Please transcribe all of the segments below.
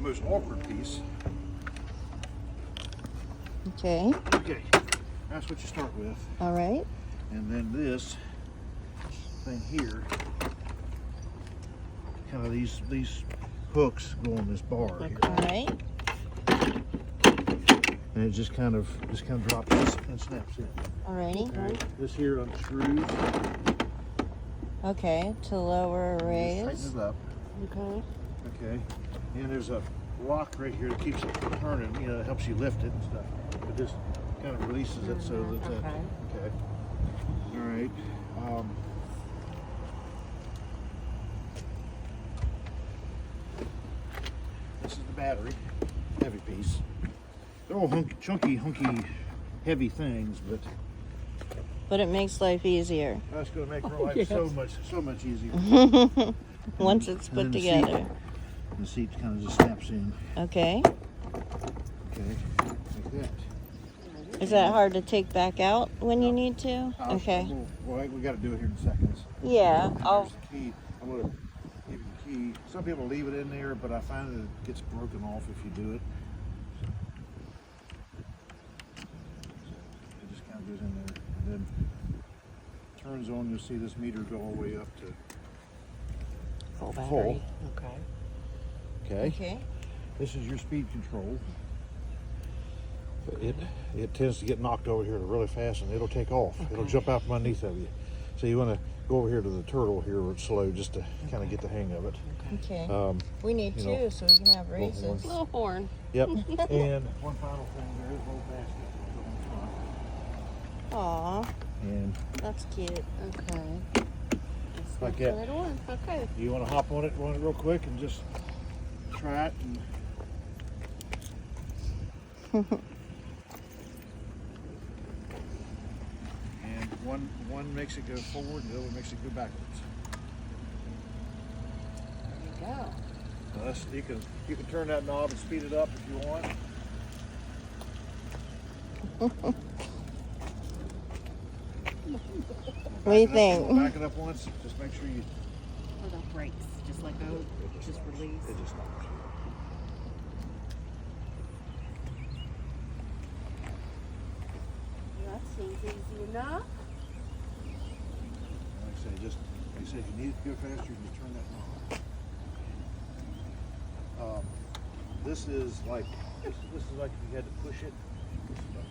most awkward piece. Okay. Okay, that's what you start with. All right. And then this thing here, kind of these hooks go on this bar here. All right. And it just kind of drops and snaps in. Alrighty. All right, this here unscrews. Okay, to lower or Just raise. tighten it up. Okay. Okay. And there's a lock right here that keeps it from turning. You know, it helps you lift it and stuff. But this kind of releases it so that Okay. okay. All right. This is the battery, heavy piece. They're all chunky, heavy things, but it makes life easier that's going to make our life so much easier. once it's put And then together. The seat kind of just snaps in. Okay. Okay, like that. Is that hard to take back out when you need to? Okay. Well, we got to do it here in seconds. Yeah. There's the key. I'm going to give you the key. Some people leave it in there, but I find that it gets broken off if you do it. It just kind of goes in there, and then turns on. You'll see this meter go all the way up to Full battery. full. Okay. Okay. Okay. This is your speed control. It tends to get knocked over here really fast, and it'll take off. Okay. It'll jump out from underneath of you. So you want to go over here to the turtle here where it's slow, just to kind of get the hang of it. Okay. We need you two know, so we can have races. Little horn. Yep. And one final thing, there is a little basket on Aw, the front. And that's cute. Okay. like that. Right on. Okay. You want to hop on it real quick and just try it. And one makes it go forward, and the other makes it go backwards. There you go. So you can turn that knob and speed it up if you want. What do you think? Back it up once. Just make sure you. Or the brakes. Just let go. Just release. It just stops. That seems easy enough. Like I say, if you need it to go faster, you just turn that knob. This is like if you had to push it.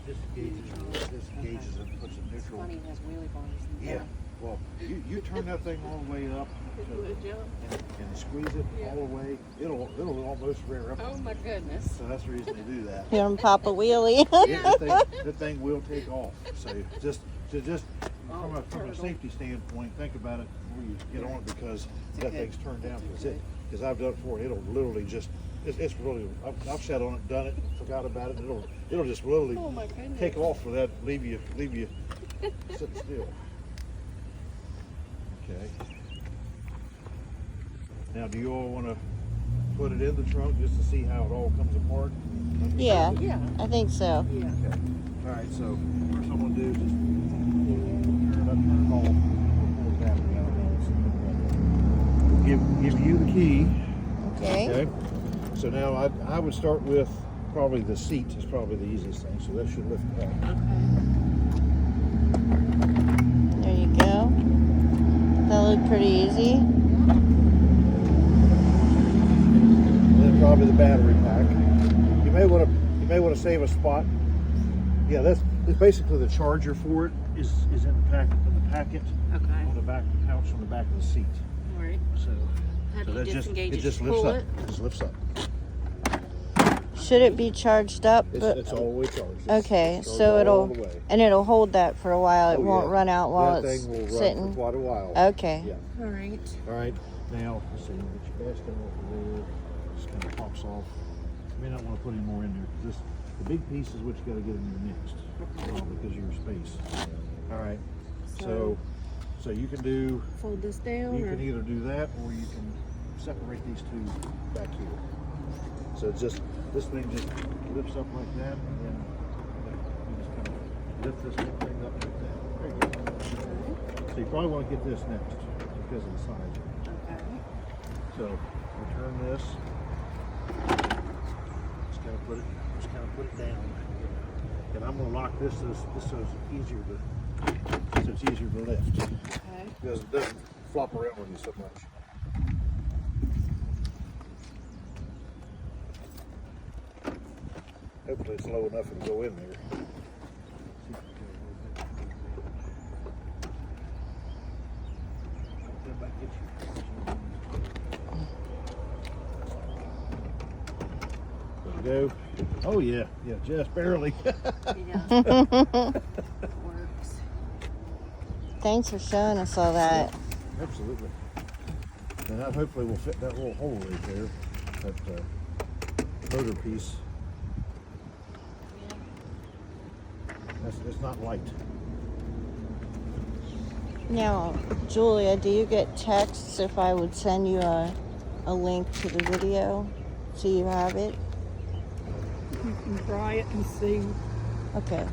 This disengages it and puts it neutral. Funny, it has wheelie bars. Yeah. Well, you turn that thing all the way up and squeeze it all the way. It'll almost rear up. Oh my goodness. So that's the reason they do that. You want to pop a wheelie? That thing will take off. So just from a safety standpoint, think about it before you get on it, because that thing's turned down. Because I've done it before. It'll literally just. It's really. I've sat on it, done it, forgot about it. It'll just literally Oh my goodness. take off for that. Leave you sitting still. Okay. Now, do you all want to put it in the trunk just to see how it all comes apart? Yeah, Yeah. I think so. Yeah. Okay. All right. So first I'm going to do is just turn it off. Pull the battery out. Give you the key. Okay. Okay. So now I would start with probably the seat is probably the easiest thing. So that should lift it up. There you go. That looked pretty easy. And then probably the battery pack. You may want to save a spot. Yeah, that's basically the charger for it is in the packet Okay. on the back of the pouch on the back of the seat. All right. So How do you disengage it it? just lifts Pull up. it? It just lifts up. Should it be charged up? It's all the way charged. Okay, It's so charged all it'll the way. it'll hold that for a while. It Oh, won't yeah. run out while that it's thing will run sitting. for quite a while. Okay. Yeah. All right. All right. Now, let's see. Get your basket off of there. Just kind of pops off. You may not want to put any more in there because the big piece is what you got to get in there next, because of your space. All right. So you can do. Fold this down. You or? can either do that, or you can separate these two back here. So it's just this thing just lifts up like that, and then you just kind of lift this whole thing up like that. There you go. So you probably want to get this next because of the size. Okay. So we turn this. put it, just kind of put it down. And I'm gonna lock this so it's easier to lift. Okay. Because it doesn't flop around on you so much. Hopefully it's low enough to go in there. There we go. Oh yeah, just barely. Yeah. Works. Thanks for showing us all that. Absolutely. And that hopefully will fit that little hole right there, that motor piece. It's not light. Now, Julia, do you get texts if I would send you a link to the video so you have it? You can try it and see. Okay.